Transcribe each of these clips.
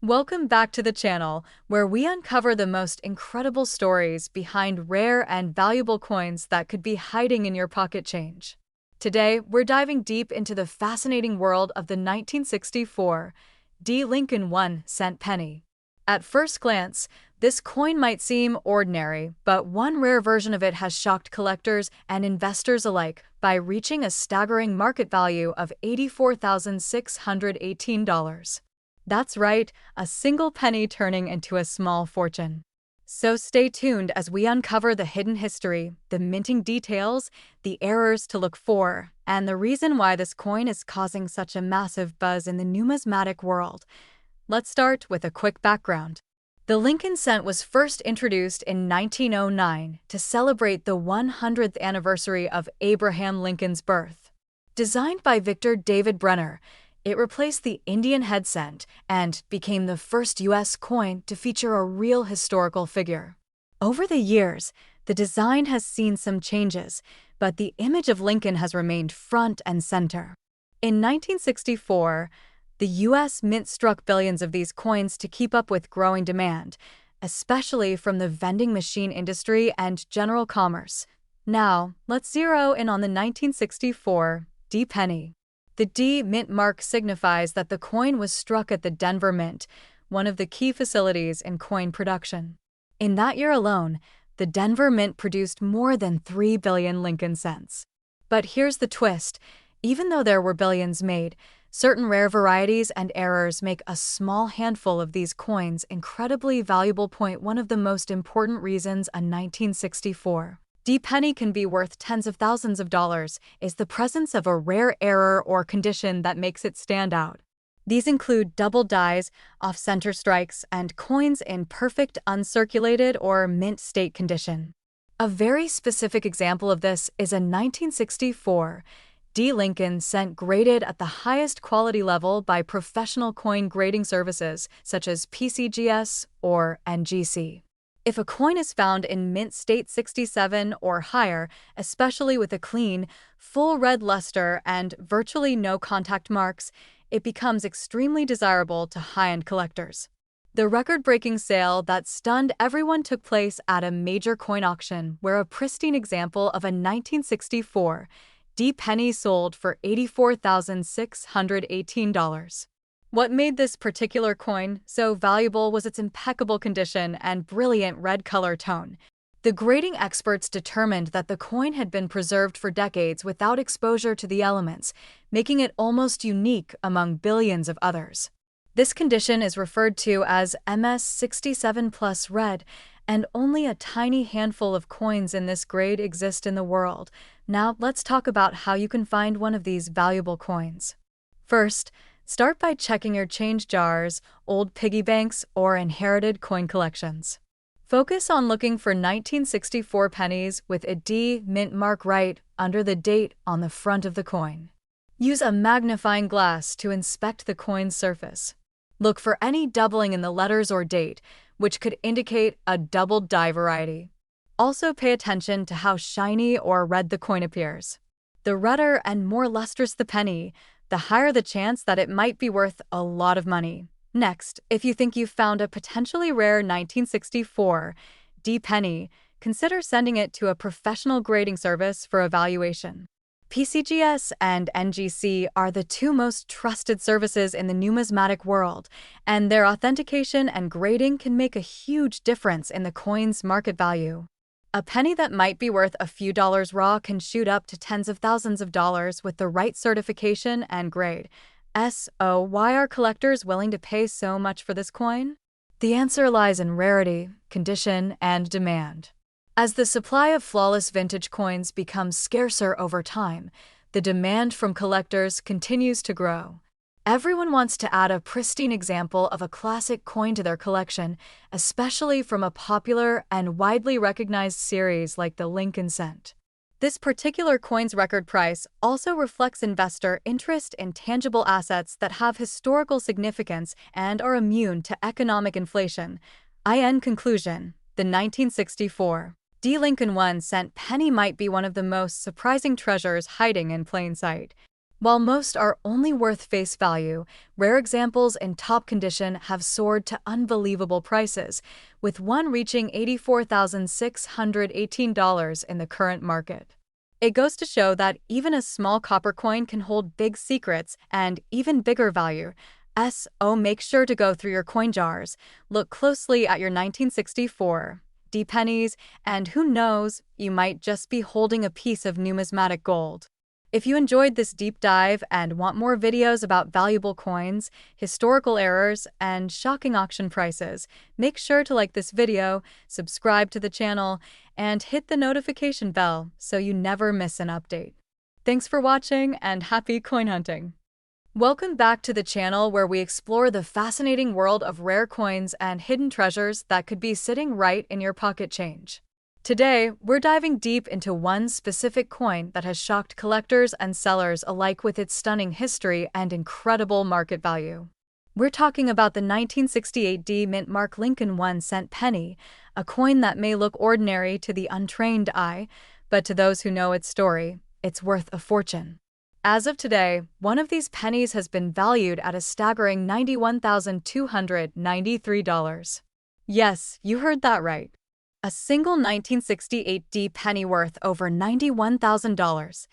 Welcome back to the channel, where we uncover the most incredible stories behind rare and valuable coins that could be hiding in your pocket change. Today, we're diving deep into the fascinating world of the 1964 D. Lincoln 1-cent penny. At first glance, this coin might seem ordinary, but one rare version of it has shocked collectors and investors alike by reaching a staggering market value of $84,618. That's right, a single penny turning into a small fortune. So stay tuned as we uncover the hidden history, the minting details, the errors to look for, and the reason why this coin is causing such a massive buzz in the numismatic world. Let's start with a quick background. The Lincoln cent was first introduced in 1909 to celebrate the 100th anniversary of Abraham Lincoln's birth. Designed by Victor David Brenner, it replaced the Indian head cent and became the first U.S. coin to feature a real historical figure. Over the years, the design has seen some changes, but the image of Lincoln has remained front and center. In 1964, the U.S. Mint struck billions of these coins to keep up with growing demand, especially from the vending machine industry and general commerce. Now, let's zero in on the 1964 D penny. The D Mint mark signifies that the coin was struck at the Denver Mint, one of the key facilities in coin production. In that year alone, the Denver Mint produced more than 3 billion Lincoln cents. But here's the twist. Even though there were billions made, certain rare varieties and errors make a small handful of these coins incredibly valuable. One of the most important reasons a 1964 D penny can be worth tens of thousands of dollars is the presence of a rare error or condition that makes it stand out. These include double dies, off-center strikes, and coins in perfect uncirculated or mint state condition. A very specific example of this is a 1964 D. Lincoln cent graded at the highest quality level by professional coin grading services such as PCGS or NGC. If a coin is found in mint state 67 or higher, especially with a clean, full red luster and virtually no contact marks, it becomes extremely desirable to high-end collectors. The record-breaking sale that stunned everyone took place at a major coin auction where a pristine example of a 1964 D penny sold for $84,618. What made this particular coin so valuable was its impeccable condition and brilliant red color tone. The grading experts determined that the coin had been preserved for decades without exposure to the elements, making it almost unique among billions of others. This condition is referred to as MS67 plus red, and only a tiny handful of coins in this grade exist in the world. Now, let's talk about how you can find one of these valuable coins. First, start by checking your change jars, old piggy banks, or inherited coin collections. Focus on looking for 1964 pennies with a D Mint mark right under the date on the front of the coin. Use a magnifying glass to inspect the coin's surface. Look for any doubling in the letters or date, which could indicate a double die variety. Also pay attention to how shiny or red the coin appears. The redder and more lustrous the penny, the higher the chance that it might be worth a lot of money. Next, if you think you've found a potentially rare 1964 D penny, consider sending it to a professional grading service for evaluation. PCGS and NGC are the two most trusted services in the numismatic world, and their authentication and grading can make a huge difference in the coin's market value. A penny that might be worth a few dollars raw can shoot up to tens of thousands of dollars with the right certification and grade. So, why are collectors willing to pay so much for this coin? The answer lies in rarity, condition, and demand. As the supply of flawless vintage coins becomes scarcer over time, the demand from collectors continues to grow. Everyone wants to add a pristine example of a classic coin to their collection, especially from a popular and widely recognized series like the Lincoln cent. This particular coin's record price also reflects investor interest in tangible assets that have historical significance and are immune to economic inflation. In conclusion, the 1964 D. Lincoln 1-cent penny might be one of the most surprising treasures hiding in plain sight. While most are only worth face value, rare examples in top condition have soared to unbelievable prices, with one reaching $84,618 in the current market. It goes to show that even a small copper coin can hold big secrets and even bigger value. So make sure to go through your coin jars, look closely at your 1964 D pennies, and who knows, you might just be holding a piece of numismatic gold. If you enjoyed this deep dive and want more videos about valuable coins, historical errors, and shocking auction prices, make sure to like this video, subscribe to the channel, and hit the notification bell so you never miss an update. Thanks for watching and happy coin hunting! Welcome back to the channel where we explore the fascinating world of rare coins and hidden treasures that could be sitting right in your pocket change. Today, we're diving deep into one specific coin that has shocked collectors and sellers alike with its stunning history and incredible market value. We're talking about the 1968 D Mint Mark Lincoln 1-cent penny, a coin that may look ordinary to the untrained eye, but to those who know its story, it's worth a fortune. As of today, one of these pennies has been valued at a staggering $91,293. Yes, you heard that right. A single 1968 D penny worth over $91,000.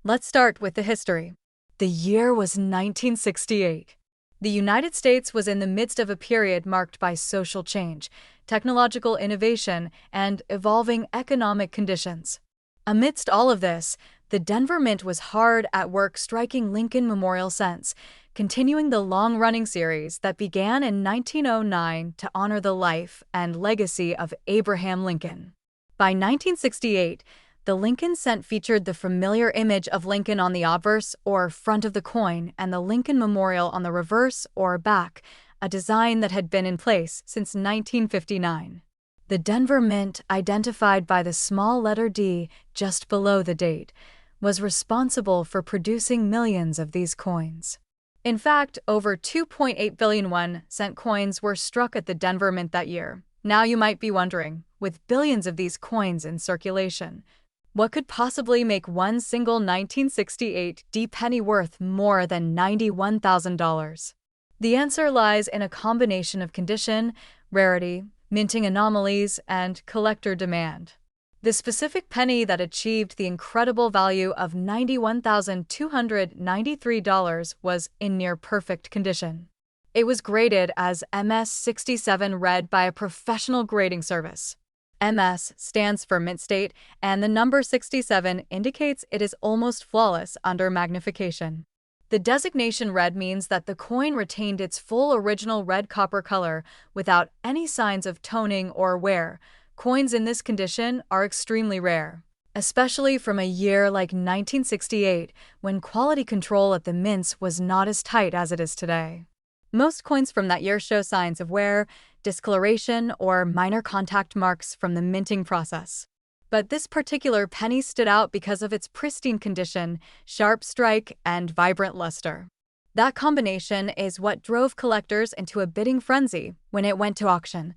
Let's start with the history. The year was 1968. The United States was in the midst of a period marked by social change, technological innovation, and evolving economic conditions. Amidst all of this, the Denver Mint was hard at work striking Lincoln Memorial cents, continuing the long-running series that began in 1909 to honor the life and legacy of Abraham Lincoln. By 1968, the Lincoln cent featured the familiar image of Lincoln on the obverse or front of the coin and the Lincoln Memorial on the reverse or back, a design that had been in place since 1959. The Denver Mint, identified by the small letter D just below the date, was responsible for producing millions of these coins. In fact, over 2.8 billion 1-cent coins were struck at the Denver Mint that year. Now you might be wondering, with billions of these coins in circulation, what could possibly make one single 1968 D penny worth more than $91,000? The answer lies in a combination of condition, rarity, minting anomalies, and collector demand. The specific penny that achieved the incredible value of $91,293 was in near-perfect condition. It was graded as MS-67 red by a professional grading service. MS stands for mint state, and the number 67 indicates it is almost flawless under magnification. The designation red means that the coin retained its full original red copper color without any signs of toning or wear. Coins in this condition are extremely rare, especially from a year like 1968, when quality control at the mints was not as tight as it is today. Most coins from that year show signs of wear, discoloration, or minor contact marks from the minting process. But this particular penny stood out because of its pristine condition, sharp strike, and vibrant luster. That combination is what drove collectors into a bidding frenzy when it went to auction.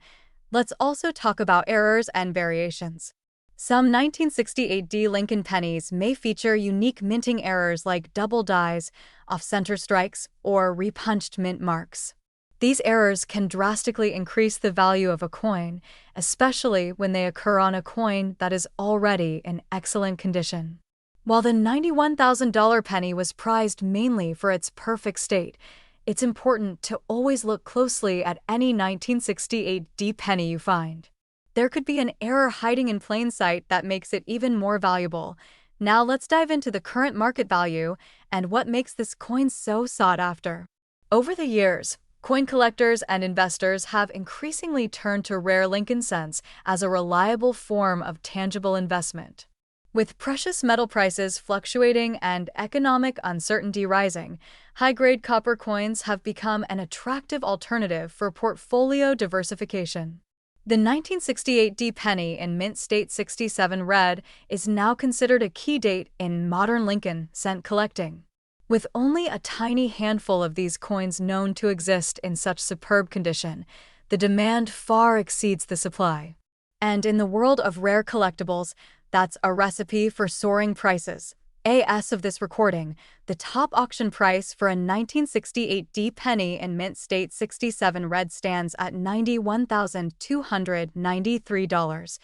Let's also talk about errors and variations. Some 1968 D Lincoln pennies may feature unique minting errors like double dies, off-center strikes, or repunched mint marks. These errors can drastically increase the value of a coin, especially when they occur on a coin that is already in excellent condition. While the $91,000 penny was prized mainly for its perfect state, it's important to always look closely at any 1968 D penny you find. There could be an error hiding in plain sight that makes it even more valuable. Now let's dive into the current market value and what makes this coin so sought after. Over the years, coin collectors and investors have increasingly turned to rare Lincoln cents as a reliable form of tangible investment. With precious metal prices fluctuating and economic uncertainty rising, high-grade copper coins have become an attractive alternative for portfolio diversification. The 1968 D penny in mint state 67 red is now considered a key date in modern Lincoln cent collecting. With only a tiny handful of these coins known to exist in such superb condition, the demand far exceeds the supply. And in the world of rare collectibles, that's a recipe for soaring prices. as of this recording, the top auction price for a 1968 D penny in mint state 67 red stands at $91,293,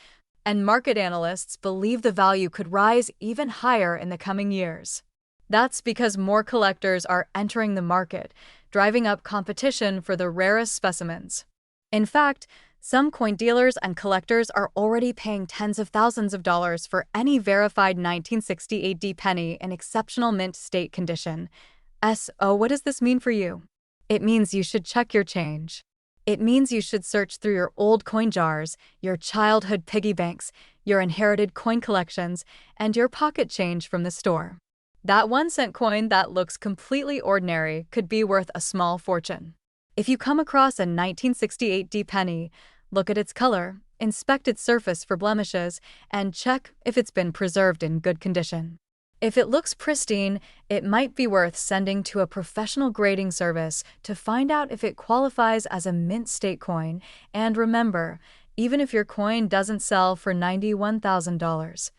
and market analysts believe the value could rise even higher in the coming years. That's because more collectors are entering the market, driving up competition for the rarest specimens. In fact, some coin dealers and collectors are already paying tens of thousands of dollars for any verified 1968 D penny in exceptional mint state condition. So what does this mean for you? It means you should check your change. It means you should search through your old coin jars, your childhood piggy banks, your inherited coin collections, and your pocket change from the store. That 1-cent coin that looks completely ordinary could be worth a small fortune. If you come across a 1968 D penny, look at its color, inspect its surface for blemishes, and check if it's been preserved in good condition. If it looks pristine, it might be worth sending to a professional grading service to find out if it qualifies as a mint state coin. And remember, even if your coin doesn't sell for $91,000,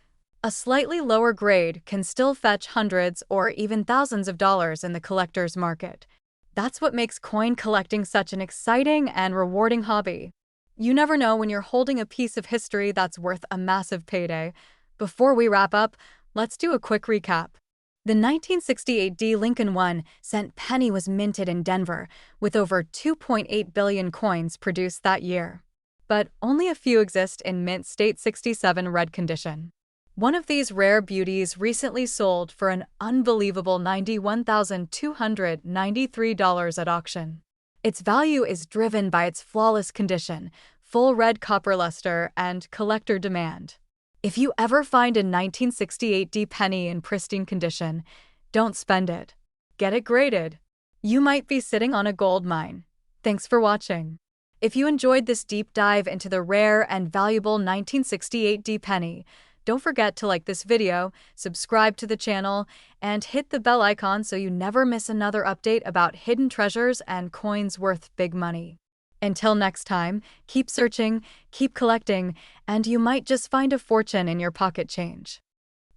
a slightly lower grade can still fetch hundreds or even thousands of dollars in the collector's market. That's what makes coin collecting such an exciting and rewarding hobby. You never know when you're holding a piece of history that's worth a massive payday. Before we wrap up, let's do a quick recap. The 1968 D Lincoln 1-cent penny was minted in Denver, with over 2.8 billion coins produced that year. But only a few exist in mint state 67 red condition. One of these rare beauties recently sold for an unbelievable $91,293 at auction. Its value is driven by its flawless condition, full red copper luster, and collector demand. If you ever find a 1968 D penny in pristine condition, don't spend it. Get it graded. You might be sitting on a gold mine. Thanks for watching. If you enjoyed this deep dive into the rare and valuable 1968 D penny, don't forget to like this video, subscribe to the channel, and hit the bell icon so you never miss another update about hidden treasures and coins worth big money. Until next time, keep searching, keep collecting, and you might just find a fortune in your pocket change.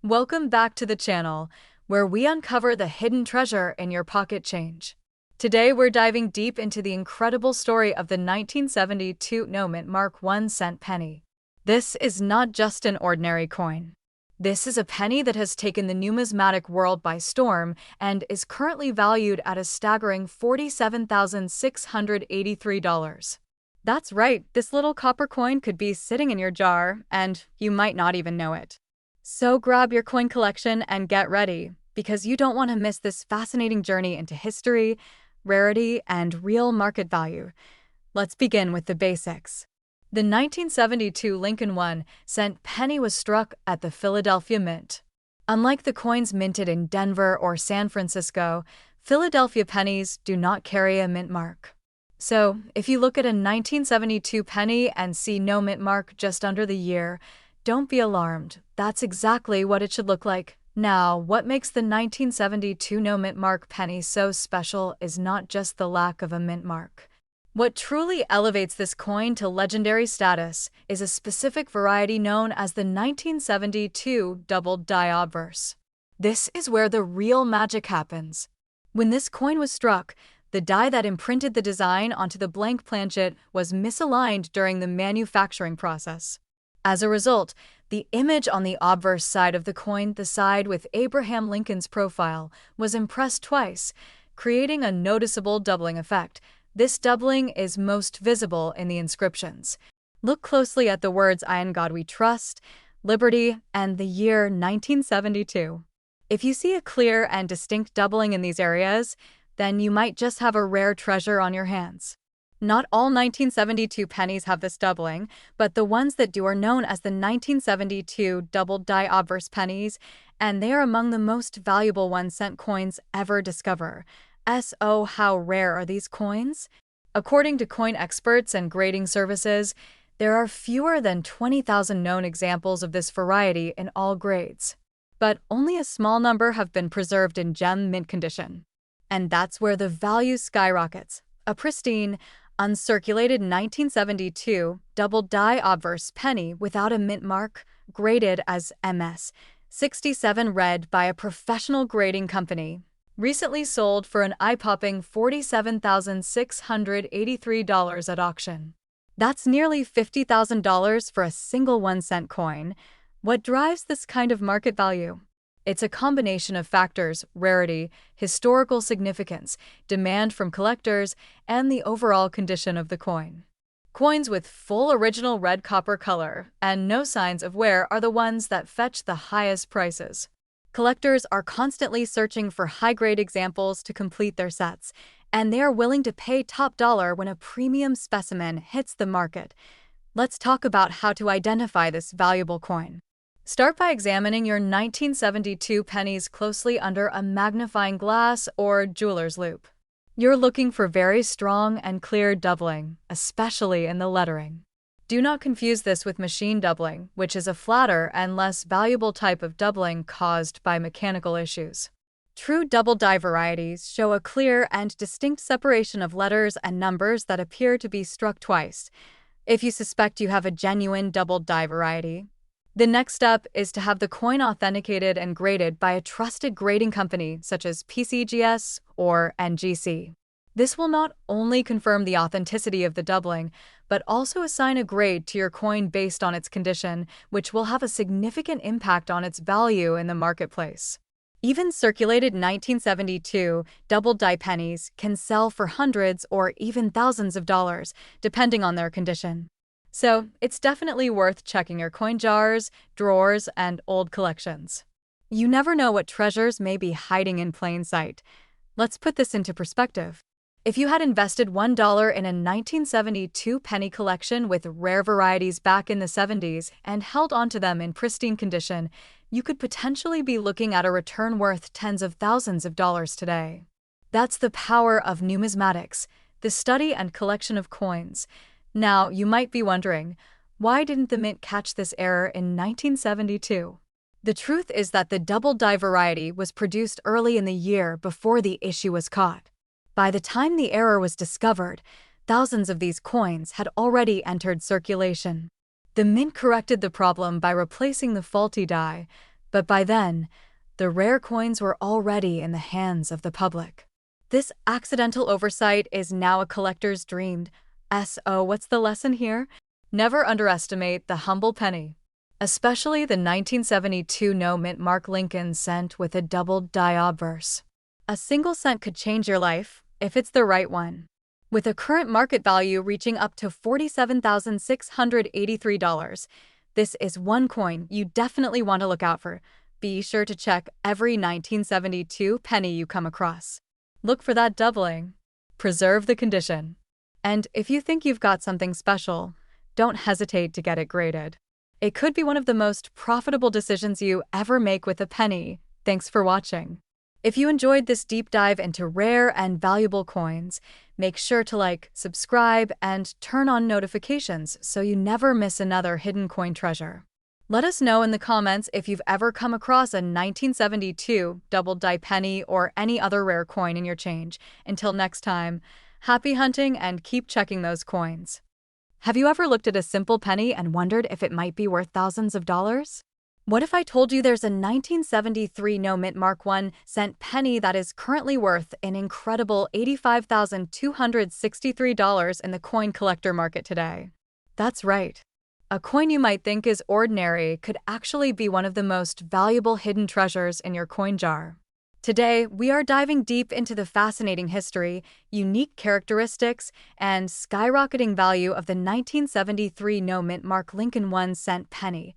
Welcome back to the channel, where we uncover the hidden treasure in your pocket change. Today we're diving deep into the incredible story of the 1972 No Mint Mark 1-cent penny. This is not just an ordinary coin. This is a penny that has taken the numismatic world by storm and is currently valued at a staggering $47,683. That's right, this little copper coin could be sitting in your jar, and you might not even know it. So grab your coin collection and get ready, because you don't want to miss this fascinating journey into history, rarity, and real market value. Let's begin with the basics. The 1972 Lincoln 1-cent penny was struck at the Philadelphia Mint. Unlike the coins minted in Denver or San Francisco, Philadelphia pennies do not carry a mint mark. So, if you look at a 1972 penny and see no mint mark just under the year, don't be alarmed. That's exactly what it should look like. Now, what makes the 1972 no mint mark penny so special is not just the lack of a mint mark. What truly elevates this coin to legendary status is a specific variety known as the 1972 double die obverse. This is where the real magic happens. When this coin was struck, the die that imprinted the design onto the blank planchet was misaligned during the manufacturing process. As a result, the image on the obverse side of the coin, the side with Abraham Lincoln's profile, was impressed twice, creating a noticeable doubling effect. This doubling is most visible in the inscriptions. Look closely at the words "In God We Trust," "Liberty," and the year 1972. If you see a clear and distinct doubling in these areas, then you might just have a rare treasure on your hands. Not all 1972 pennies have this doubling, but the ones that do are known as the 1972 double die obverse pennies, and they are among the most valuable 1-cent coins ever discovered. So how rare are these coins? According to coin experts and grading services, there are fewer than 20,000 known examples of this variety in all grades. But only a small number have been preserved in gem mint condition. And that's where the value skyrockets. A pristine, uncirculated 1972 double die obverse penny without a mint mark, graded as MS, 67 red by a professional grading company. Recently sold for an eye-popping $47,683 at auction. That's nearly $50,000 for a single 1-cent coin. What drives this kind of market value? It's a combination of factors: rarity, historical significance, demand from collectors, and the overall condition of the coin. Coins with full original red copper color and no signs of wear are the ones that fetch the highest prices. Collectors are constantly searching for high-grade examples to complete their sets, and they are willing to pay top dollar when a premium specimen hits the market. Let's talk about how to identify this valuable coin. Start by examining your 1972 pennies closely under a magnifying glass or jeweler's loupe. You're looking for very strong and clear doubling, especially in the lettering. Do not confuse this with machine doubling, which is a flatter and less valuable type of doubling caused by mechanical issues. True double die varieties show a clear and distinct separation of letters and numbers that appear to be struck twice. If you suspect you have a genuine double die variety, the next step is to have the coin authenticated and graded by a trusted grading company such as PCGS or NGC. This will not only confirm the authenticity of the doubling, but also assign a grade to your coin based on its condition, which will have a significant impact on its value in the marketplace. Even circulated 1972 double die pennies can sell for hundreds or even thousands of dollars, depending on their condition. So, it's definitely worth checking your coin jars, drawers, and old collections. You never know what treasures may be hiding in plain sight. Let's put this into perspective. If you had invested $1 in a 1972 penny collection with rare varieties back in the 70s and held onto them in pristine condition, you could potentially be looking at a return worth tens of thousands of dollars today. That's the power of numismatics, the study and collection of coins. Now, you might be wondering, why didn't the mint catch this error in 1972? The truth is that the double die variety was produced early in the year before the issue was caught. By the time the error was discovered, thousands of these coins had already entered circulation. The mint corrected the problem by replacing the faulty die, but by then, the rare coins were already in the hands of the public. This accidental oversight is now a collector's dream. So, what's the lesson here? Never underestimate the humble penny. Especially the 1972 no-mint Mark Lincoln cent with a double die obverse. A single cent could change your life, if it's the right one. With a current market value reaching up to $47,683, this is one coin you definitely want to look out for. Be sure to check every 1972 penny you come across. Look for that doubling. Preserve the condition. And if you think you've got something special, don't hesitate to get it graded. It could be one of the most profitable decisions you ever make with a penny. Thanks for watching. If you enjoyed this deep dive into rare and valuable coins, make sure to like, subscribe, and turn on notifications so you never miss another hidden coin treasure. Let us know in the comments if you've ever come across a 1972 double die penny or any other rare coin in your change. Until next time, happy hunting and keep checking those coins. Have you ever looked at a simple penny and wondered if it might be worth thousands of dollars? What if I told you there's a 1973 no-mint Mark 1 cent penny that is currently worth an incredible $85,263 in the coin collector market today? That's right. A coin you might think is ordinary could actually be one of the most valuable hidden treasures in your coin jar. Today, we are diving deep into the fascinating history, unique characteristics, and skyrocketing value of the 1973 no-mint Mark Lincoln 1 cent penny.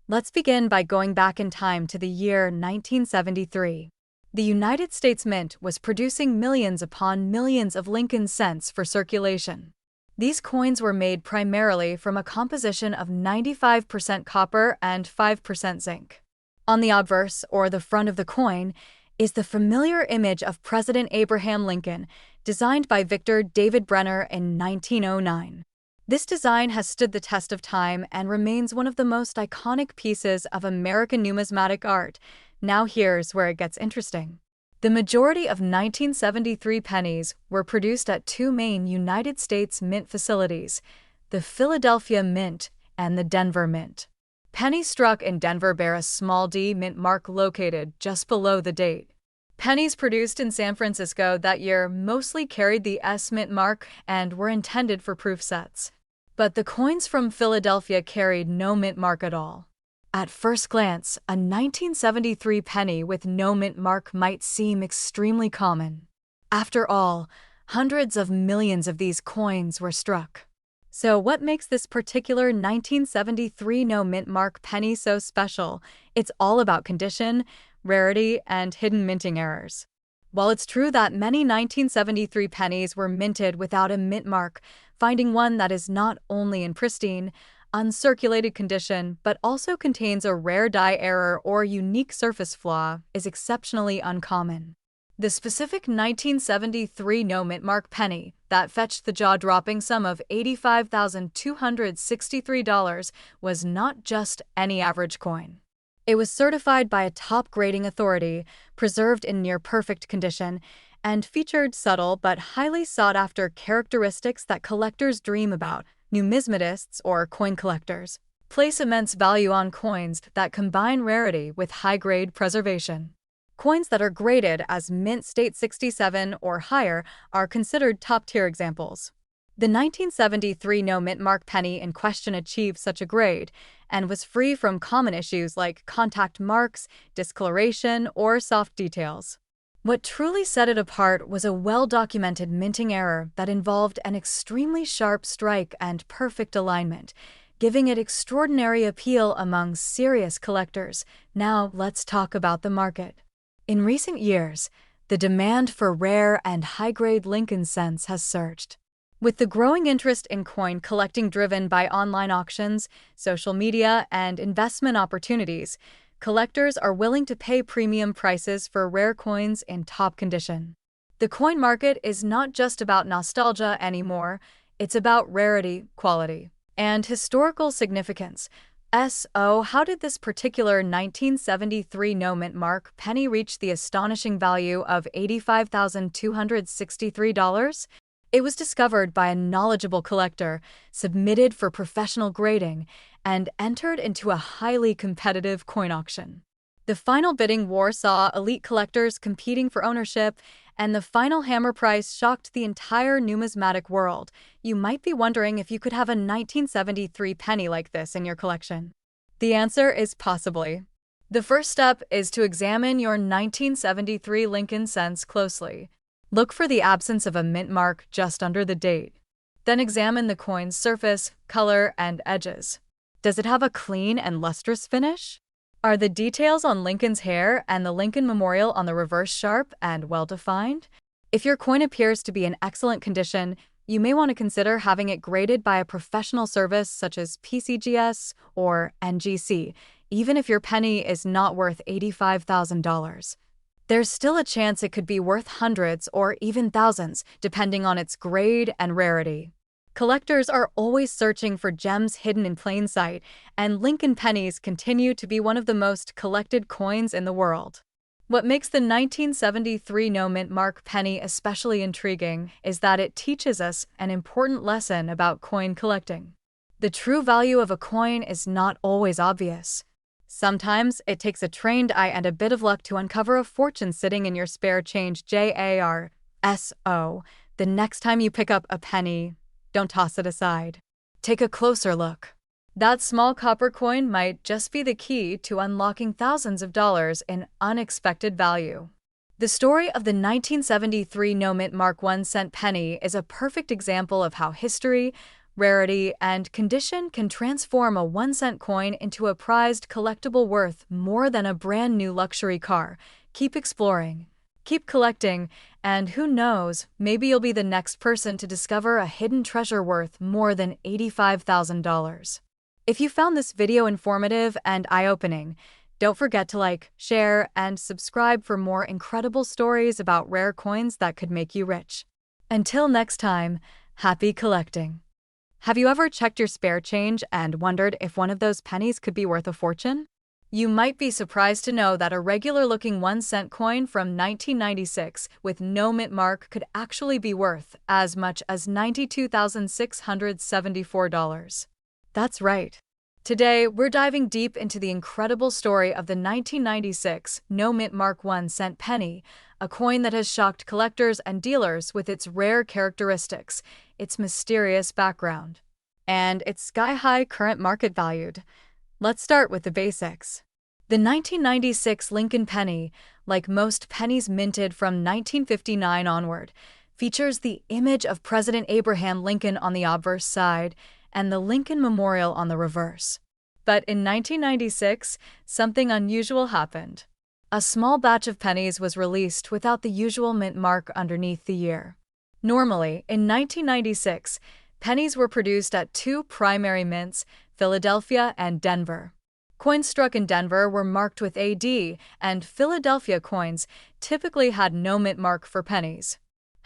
Let's begin by going back in time to the year 1973. The United States Mint was producing millions upon millions of Lincoln cents for circulation. These coins were made primarily from a composition of 95% copper and 5% zinc. On the obverse, or the front of the coin, is the familiar image of President Abraham Lincoln, designed by Victor David Brenner in 1909. This design has stood the test of time and remains one of the most iconic pieces of American numismatic art. Now here's where it gets interesting. The majority of 1973 pennies were produced at two main United States mint facilities, the Philadelphia Mint and the Denver Mint. Pennies struck in Denver bear a small D mint mark located just below the date. Pennies produced in San Francisco that year mostly carried the S mint mark and were intended for proof sets. But the coins from Philadelphia carried no mint mark at all. At first glance, a 1973 penny with no mint mark might seem extremely common. After all, hundreds of millions of these coins were struck. So what makes this particular 1973 no mint mark penny so special? It's all about condition, rarity, and hidden minting errors. While it's true that many 1973 pennies were minted without a mint mark, finding one that is not only in pristine, uncirculated condition but also contains a rare die error or unique surface flaw is exceptionally uncommon. The specific 1973 no mint mark penny that fetched the jaw-dropping sum of $85,263 was not just any average coin. It was certified by a top grading authority, preserved in near-perfect condition, and featured subtle but highly sought-after characteristics that collectors dream about. Numismatists, or coin collectors, place immense value on coins that combine rarity with high-grade preservation. Coins that are graded as mint state 67 or higher are considered top-tier examples. The 1973 no mint mark penny in question achieved such a grade and was free from common issues like contact marks, discoloration, or soft details. What truly set it apart was a well-documented minting error that involved an extremely sharp strike and perfect alignment, giving it extraordinary appeal among serious collectors. Now let's talk about the market. In recent years, the demand for rare and high-grade Lincoln cents has surged. With the growing interest in coin collecting driven by online auctions, social media, and investment opportunities, collectors are willing to pay premium prices for rare coins in top condition. The coin market is not just about nostalgia anymore, it's about rarity, quality, and historical significance. How did this particular 1973 no mint mark penny reach the astonishing value of $85,263? It was discovered by a knowledgeable collector, submitted for professional grading, and entered into a highly competitive coin auction. The final bidding war saw elite collectors competing for ownership, and the final hammer price shocked the entire numismatic world. You might be wondering if you could have a 1973 penny like this in your collection. The answer is possibly. The first step is to examine your 1973 Lincoln cents closely. Look for the absence of a mint mark just under the date. Then examine the coin's surface, color, and edges. Does it have a clean and lustrous finish? Are the details on Lincoln's hair and the Lincoln Memorial on the reverse sharp and well-defined? If your coin appears to be in excellent condition, you may want to consider having it graded by a professional service such as PCGS or NGC, even if your penny is not worth $85,000. There's still a chance it could be worth hundreds or even thousands, depending on its grade and rarity. Collectors are always searching for gems hidden in plain sight, and Lincoln pennies continue to be one of the most collected coins in the world. What makes the 1973 no mint mark penny especially intriguing is that it teaches us an important lesson about coin collecting. The true value of a coin is not always obvious. Sometimes it takes a trained eye and a bit of luck to uncover a fortune sitting in your spare change. The next time you pick up a penny, don't toss it aside. Take a closer look. That small copper coin might just be the key to unlocking thousands of dollars in unexpected value. The story of the 1973 no mint mark 1-cent penny is a perfect example of how history, rarity, and condition can transform a 1-cent coin into a prized collectible worth more than a brand new luxury car. Keep exploring, keep collecting, and who knows, maybe you'll be the next person to discover a hidden treasure worth more than $85,000. If you found this video informative and eye-opening, don't forget to like, share, and subscribe for more incredible stories about rare coins that could make you rich. Until next time, happy collecting! Have you ever checked your spare change and wondered if one of those pennies could be worth a fortune? You might be surprised to know that a regular-looking 1-cent coin from 1996 with no mint mark could actually be worth as much as $92,674. That's right. Today, we're diving deep into the incredible story of the 1996 no-mint Mark 1-cent penny, a coin that has shocked collectors and dealers with its rare characteristics, its mysterious background, and its sky-high current market value. Let's start with the basics. The 1996 Lincoln penny, like most pennies minted from 1959 onward, features the image of President Abraham Lincoln on the obverse side and the Lincoln Memorial on the reverse. But in 1996, something unusual happened. A small batch of pennies was released without the usual mint mark underneath the year. Normally, in 1996, pennies were produced at two primary mints, Philadelphia and Denver. Coins struck in Denver were marked with AD, and Philadelphia coins typically had no mint mark for pennies.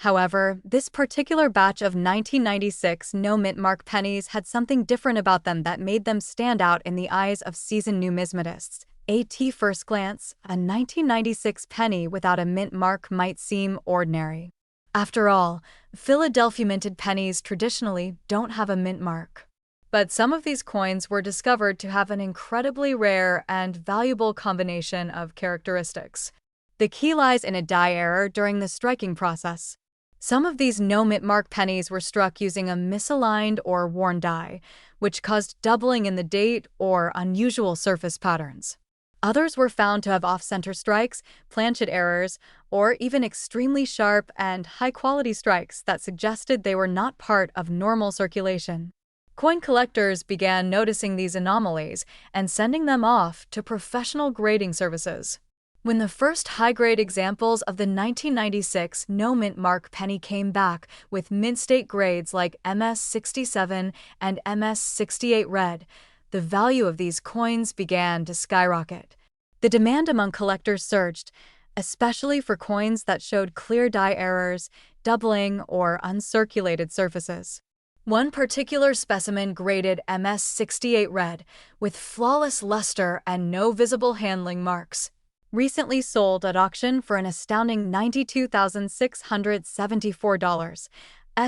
However, this particular batch of 1996 no mint mark pennies had something different about them that made them stand out in the eyes of seasoned numismatists. At first glance, a 1996 penny without a mint mark might seem ordinary. After all, Philadelphia minted pennies traditionally don't have a mint mark. But some of these coins were discovered to have an incredibly rare and valuable combination of characteristics. The key lies in a die error during the striking process. Some of these no-mint mark pennies were struck using a misaligned or worn die, which caused doubling in the date or unusual surface patterns. Others were found to have off-center strikes, planchet errors, or even extremely sharp and high-quality strikes that suggested they were not part of normal circulation. Coin collectors began noticing these anomalies and sending them off to professional grading services. When the first high-grade examples of the 1996 no-mint mark penny came back with mint-state grades like MS-67 and MS-68 red, the value of these coins began to skyrocket. The demand among collectors surged, especially for coins that showed clear die errors, doubling, or uncirculated surfaces. One particular specimen graded MS-68 red, with flawless luster and no visible handling marks, recently sold at auction for an astounding $92,674.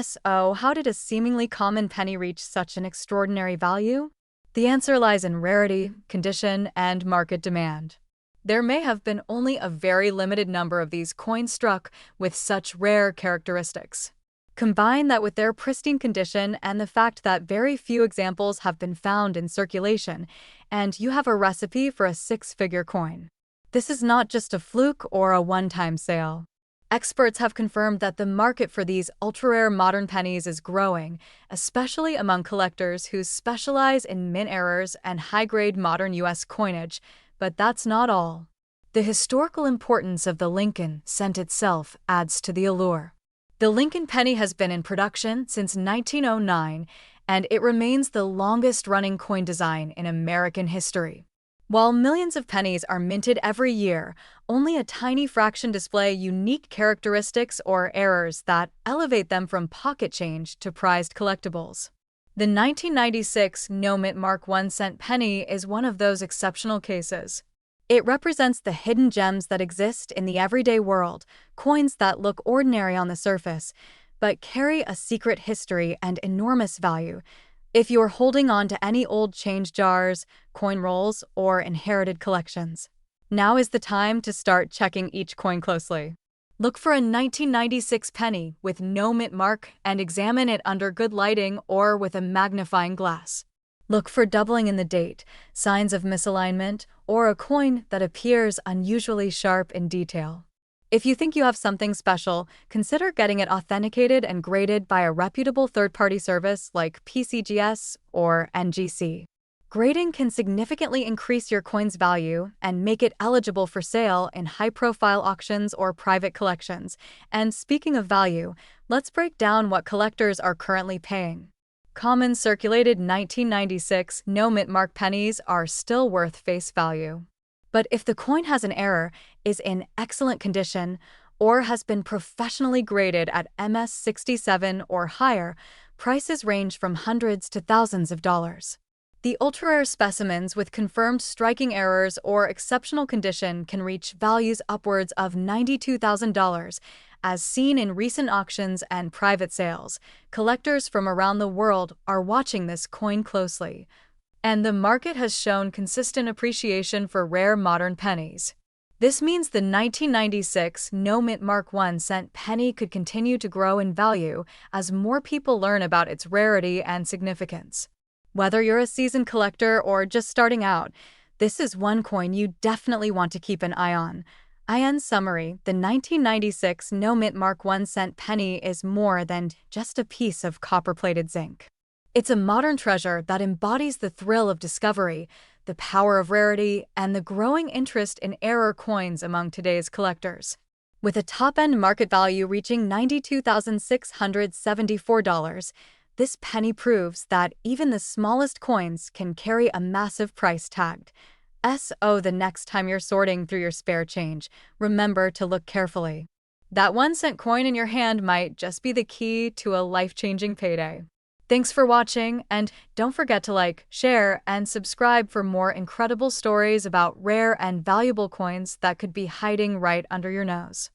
So, how did a seemingly common penny reach such an extraordinary value? The answer lies in rarity, condition, and market demand. There may have been only a very limited number of these coins struck with such rare characteristics. Combine that with their pristine condition and the fact that very few examples have been found in circulation, and you have a recipe for a six-figure coin. This is not just a fluke or a one-time sale. Experts have confirmed that the market for these ultra-rare modern pennies is growing, especially among collectors who specialize in mint errors and high-grade modern U.S. coinage. But that's not all. The historical importance of the Lincoln cent itself adds to the allure. The Lincoln penny has been in production since 1909, and it remains the longest-running coin design in American history. While millions of pennies are minted every year, only a tiny fraction display unique characteristics or errors that elevate them from pocket change to prized collectibles. The 1996 no-mint mark 1-cent penny is one of those exceptional cases. It represents the hidden gems that exist in the everyday world, coins that look ordinary on the surface, but carry a secret history and enormous value. If you're holding on to any old change jars, coin rolls, or inherited collections, now is the time to start checking each coin closely. Look for a 1996 penny with no mint mark and examine it under good lighting or with a magnifying glass. Look for doubling in the date, signs of misalignment, or a coin that appears unusually sharp in detail. If you think you have something special, consider getting it authenticated and graded by a reputable third-party service like PCGS or NGC. Grading can significantly increase your coin's value and make it eligible for sale in high-profile auctions or private collections. And speaking of value, let's break down what collectors are currently paying. Common circulated 1996 no-mint mark pennies are still worth face value. But if the coin has an error, is in excellent condition, or has been professionally graded at MS-67 or higher, prices range from hundreds to thousands of dollars. The ultra-rare specimens with confirmed striking errors or exceptional condition can reach values upwards of $92,000, as seen in recent auctions and private sales. Collectors from around the world are watching this coin closely. And the market has shown consistent appreciation for rare modern pennies. This means the 1996 no-mint Mark 1-cent penny could continue to grow in value as more people learn about its rarity and significance. Whether you're a seasoned collector or just starting out, this is one coin you definitely want to keep an eye on. In summary, the 1996 no-mint Mark 1-cent penny is more than just a piece of copper-plated zinc. It's a modern treasure that embodies the thrill of discovery, the power of rarity, and the growing interest in rarer coins among today's collectors. With a top-end market value reaching $92,674, this penny proves that even the smallest coins can carry a massive price tag. So the next time you're sorting through your spare change, remember to look carefully. That 1-cent coin in your hand might just be the key to a life-changing payday. Thanks for watching, and don't forget to like, share, and subscribe for more incredible stories about rare and valuable coins that could be hiding right under your nose.